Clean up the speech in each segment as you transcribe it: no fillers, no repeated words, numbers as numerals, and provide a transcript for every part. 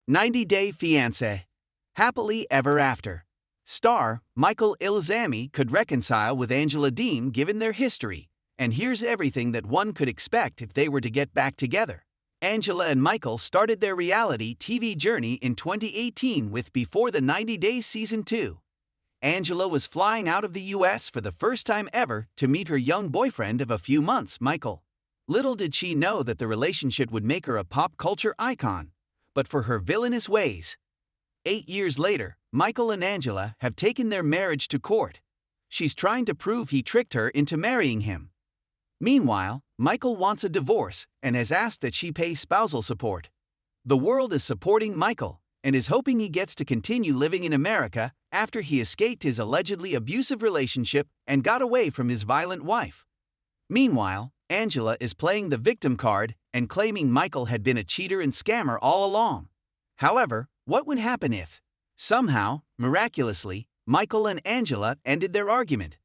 90-Day Fiancé. Happily Ever After. Star Michael Ilesanmi could reconcile with Angela Deem given their history, and here's everything that one could expect if they were to get back together. Angela and Michael started their reality TV journey in 2018 with Before the 90 Days Season 2. Angela was flying out of the US for the first time ever to meet her young boyfriend of a few months, Michael. Little did she know that the relationship would make her a pop culture icon, but for her villainous ways. 8 years later, Michael and Angela have taken their marriage to court. She's trying to prove he tricked her into marrying him. Meanwhile, Michael wants a divorce and has asked that she pay spousal support. The world is supporting Michael and is hoping he gets to continue living in America after he escaped his allegedly abusive relationship and got away from his violent wife. Meanwhile, Angela is playing the victim card and claiming Michael had been a cheater and scammer all along. However, what would happen if, somehow, miraculously, Michael and Angela ended their argument?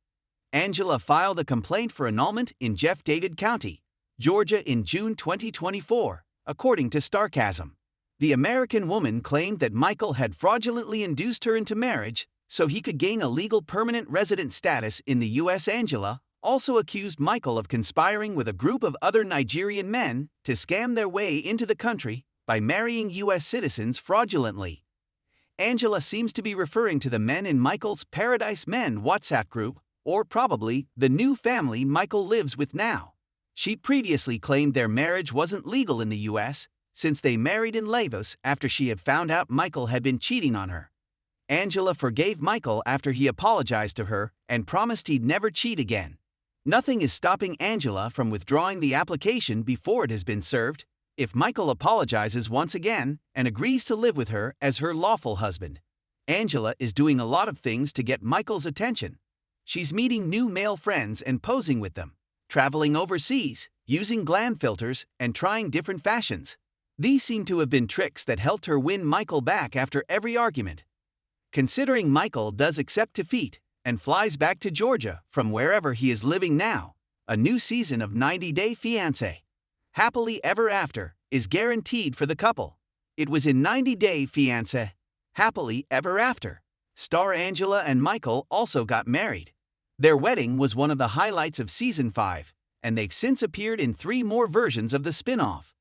Angela filed a complaint for annulment in Jeff David County, Georgia in June 2024, according to Starcasm. The American woman claimed that Michael had fraudulently induced her into marriage so he could gain a legal permanent resident status in the U.S. Angela also accused Michael of conspiring with a group of other Nigerian men to scam their way into the country by marrying U.S. citizens fraudulently. Angela seems to be referring to the men in Michael's Paradise Men WhatsApp group, or probably the new family Michael lives with now. She previously claimed their marriage wasn't legal in the U.S. since they married in Lagos after she had found out Michael had been cheating on her. Angela forgave Michael after he apologized to her and promised he'd never cheat again. Nothing is stopping Angela from withdrawing the application before it has been served, if Michael apologizes once again and agrees to live with her as her lawful husband. Angela is doing a lot of things to get Michael's attention. She's meeting new male friends and posing with them, traveling overseas, using glam filters, and trying different fashions. These seem to have been tricks that helped her win Michael back after every argument. Considering Michael does accept defeat and flies back to Georgia from wherever he is living now, a new season of 90-Day Fiancé. Happily Ever After is guaranteed for the couple. It was in 90-Day Fiancé. Happily Ever After. Star Angela and Michael also got married. Their wedding was one of the highlights of Season 5, and they've since appeared in 3 more versions of the spin-off.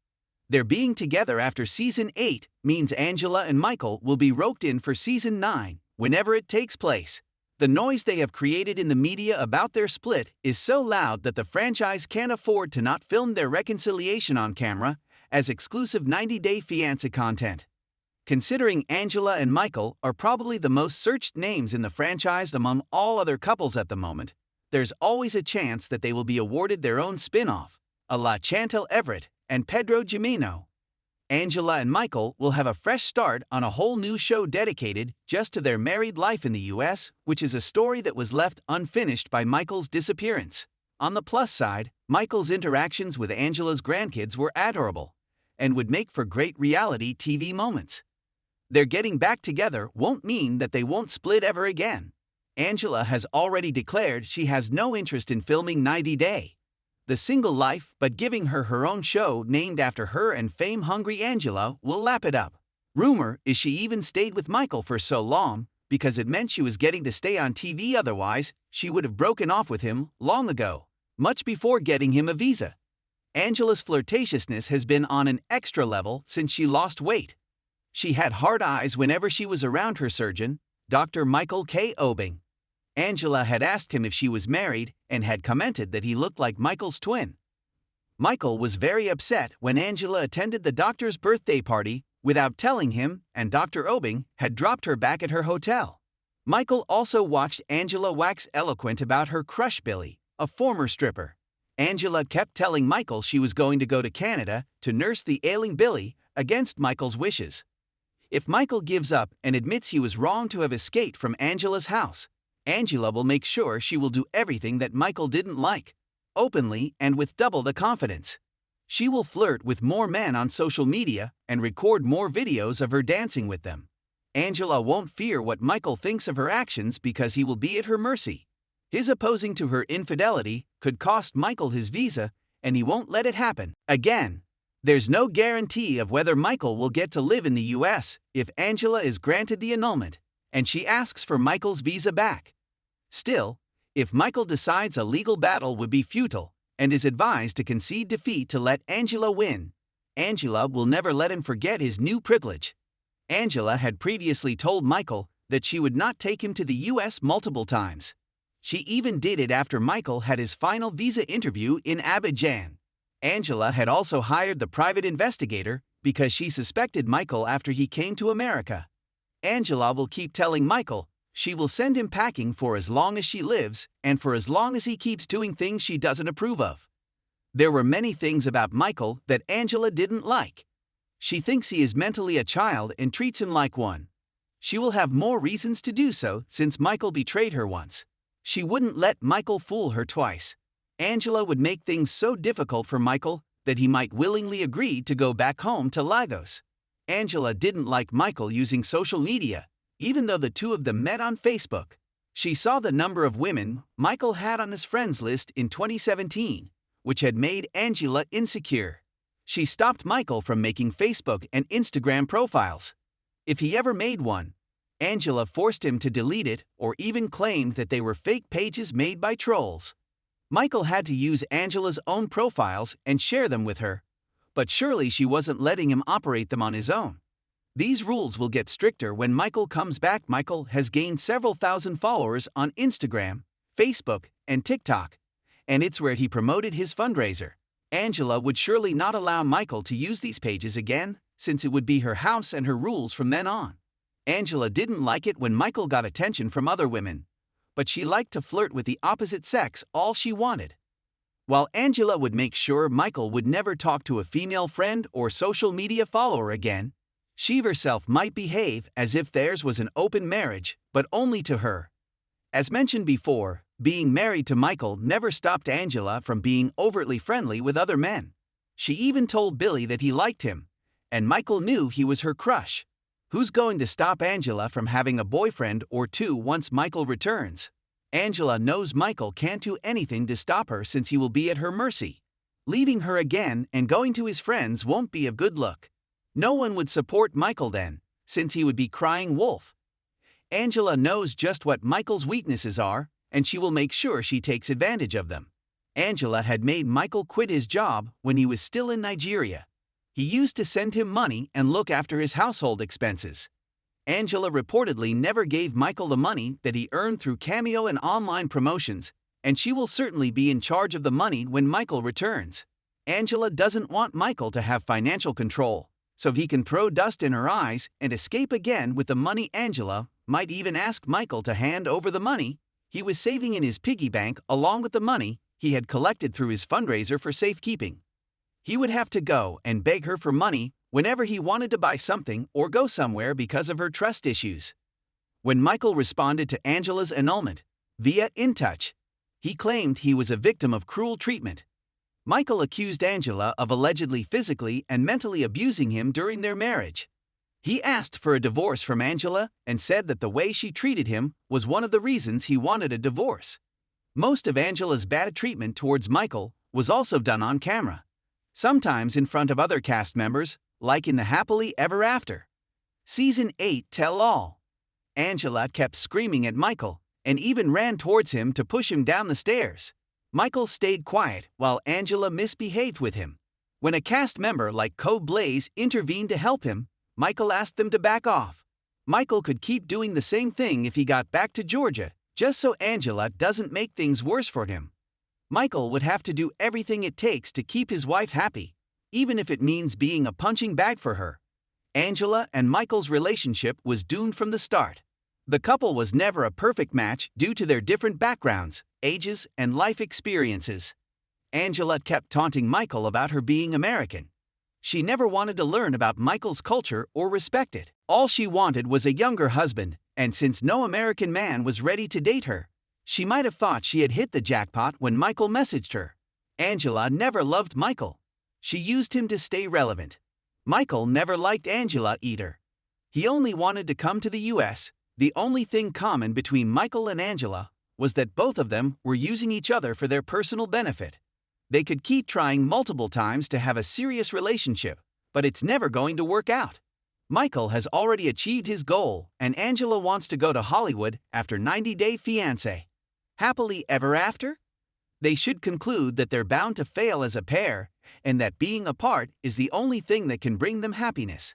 Their being together after Season 8 means Angela and Michael will be roped in for Season 9, whenever it takes place. The noise they have created in the media about their split is so loud that the franchise can't afford to not film their reconciliation on camera as exclusive 90-Day Fiancé content. Considering Angela and Michael are probably the most searched names in the franchise among all other couples at the moment, there's always a chance that they will be awarded their own spin-off, a la Chantel Everett and Pedro Jimeno. Angela and Michael will have a fresh start on a whole new show dedicated just to their married life in the US, which is a story that was left unfinished by Michael's disappearance. On the plus side, Michael's interactions with Angela's grandkids were adorable and would make for great reality TV moments. Their getting back together won't mean that they won't split ever again. Angela has already declared she has no interest in filming 90-Day. The single life, but giving her her own show named after her and fame-hungry Angela will lap it up. Rumor is she even stayed with Michael for so long because it meant she was getting to stay on TV, otherwise she would have broken off with him long ago, much before getting him a visa. Angela's flirtatiousness has been on an extra level since she lost weight. She had hard eyes whenever she was around her surgeon, Dr. Michael K. Obing. Angela had asked him if she was married and had commented that he looked like Michael's twin. Michael was very upset when Angela attended the doctor's birthday party without telling him, and Dr. Obing had dropped her back at her hotel. Michael also watched Angela wax eloquent about her crush Billy, a former stripper. Angela kept telling Michael she was going to go to Canada to nurse the ailing Billy against Michael's wishes. If Michael gives up and admits he was wrong to have escaped from Angela's house, Angela will make sure she will do everything that Michael didn't like, openly and with double the confidence. She will flirt with more men on social media and record more videos of her dancing with them. Angela won't fear what Michael thinks of her actions because he will be at her mercy. His opposing to her infidelity could cost Michael his visa, and he won't let it happen again. There's no guarantee of whether Michael will get to live in the US if Angela is granted the annulment, and she asks for Michael's visa back. Still, if Michael decides a legal battle would be futile and is advised to concede defeat to let Angela win, Angela will never let him forget his new privilege. Angela had previously told Michael that she would not take him to the US multiple times. She even did it after Michael had his final visa interview in Abidjan. Angela had also hired the private investigator because she suspected Michael after he came to America. Angela will keep telling Michael she will send him packing for as long as she lives and for as long as he keeps doing things she doesn't approve of. There were many things about Michael that Angela didn't like. She thinks he is mentally a child and treats him like one. She will have more reasons to do so since Michael betrayed her once. She wouldn't let Michael fool her twice. Angela would make things so difficult for Michael that he might willingly agree to go back home to Lagos. Angela didn't like Michael using social media, even though the two of them met on Facebook. She saw the number of women Michael had on his friends list in 2017, which had made Angela insecure. She stopped Michael from making Facebook and Instagram profiles. If he ever made one, Angela forced him to delete it or even claimed that they were fake pages made by trolls. Michael had to use Angela's own profiles and share them with her, but surely she wasn't letting him operate them on his own. These rules will get stricter when Michael comes back. Michael has gained several thousand followers on Instagram, Facebook, and TikTok, and it's where he promoted his fundraiser. Angela would surely not allow Michael to use these pages again, since it would be her house and her rules from then on. Angela didn't like it when Michael got attention from other women, but she liked to flirt with the opposite sex all she wanted. While Angela would make sure Michael would never talk to a female friend or social media follower again, she herself might behave as if theirs was an open marriage, but only to her. As mentioned before, being married to Michael never stopped Angela from being overtly friendly with other men. She even told Billy that he liked him, and Michael knew he was her crush. Who's going to stop Angela from having a boyfriend or two once Michael returns? Angela knows Michael can't do anything to stop her since he will be at her mercy. Leaving her again and going to his friends won't be a good look. No one would support Michael then, since he would be crying wolf. Angela knows just what Michael's weaknesses are, and she will make sure she takes advantage of them. Angela had made Michael quit his job when he was still in Nigeria. He used to send him money and look after his household expenses. Angela reportedly never gave Michael the money that he earned through Cameo and online promotions, and she will certainly be in charge of the money when Michael returns. Angela doesn't want Michael to have financial control, so he can throw dust in her eyes and escape again with the money. Angela might even ask Michael to hand over the money he was saving in his piggy bank along with the money he had collected through his fundraiser for safekeeping. He would have to go and beg her for money whenever he wanted to buy something or go somewhere because of her trust issues. When Michael responded to Angela's annulment via InTouch, he claimed he was a victim of cruel treatment. Michael accused Angela of allegedly physically and mentally abusing him during their marriage. He asked for a divorce from Angela and said that the way she treated him was one of the reasons he wanted a divorce. Most of Angela's bad treatment towards Michael was also done on camera, sometimes in front of other cast members, like in the Happily Ever After Season 8 Tell All. Angela kept screaming at Michael and even ran towards him to push him down the stairs. Michael stayed quiet while Angela misbehaved with him. When a cast member like Code Blaze intervened to help him, Michael asked them to back off. Michael could keep doing the same thing if he got back to Georgia, just so Angela doesn't make things worse for him. Michael would have to do everything it takes to keep his wife happy, even if it means being a punching bag for her. Angela and Michael's relationship was doomed from the start. The couple was never a perfect match due to their different backgrounds, ages, and life experiences. Angela kept taunting Michael about her being American. She never wanted to learn about Michael's culture or respect it. All she wanted was a younger husband, and since no American man was ready to date her, she might have thought she had hit the jackpot when Michael messaged her. Angela never loved Michael. She used him to stay relevant. Michael never liked Angela either. He only wanted to come to the US. The only thing common between Michael and Angela was that both of them were using each other for their personal benefit. They could keep trying multiple times to have a serious relationship, but it's never going to work out. Michael has already achieved his goal, and Angela wants to go to Hollywood after 90-day fiancé. Happily ever after? They should conclude that they're bound to fail as a pair, and that being apart is the only thing that can bring them happiness.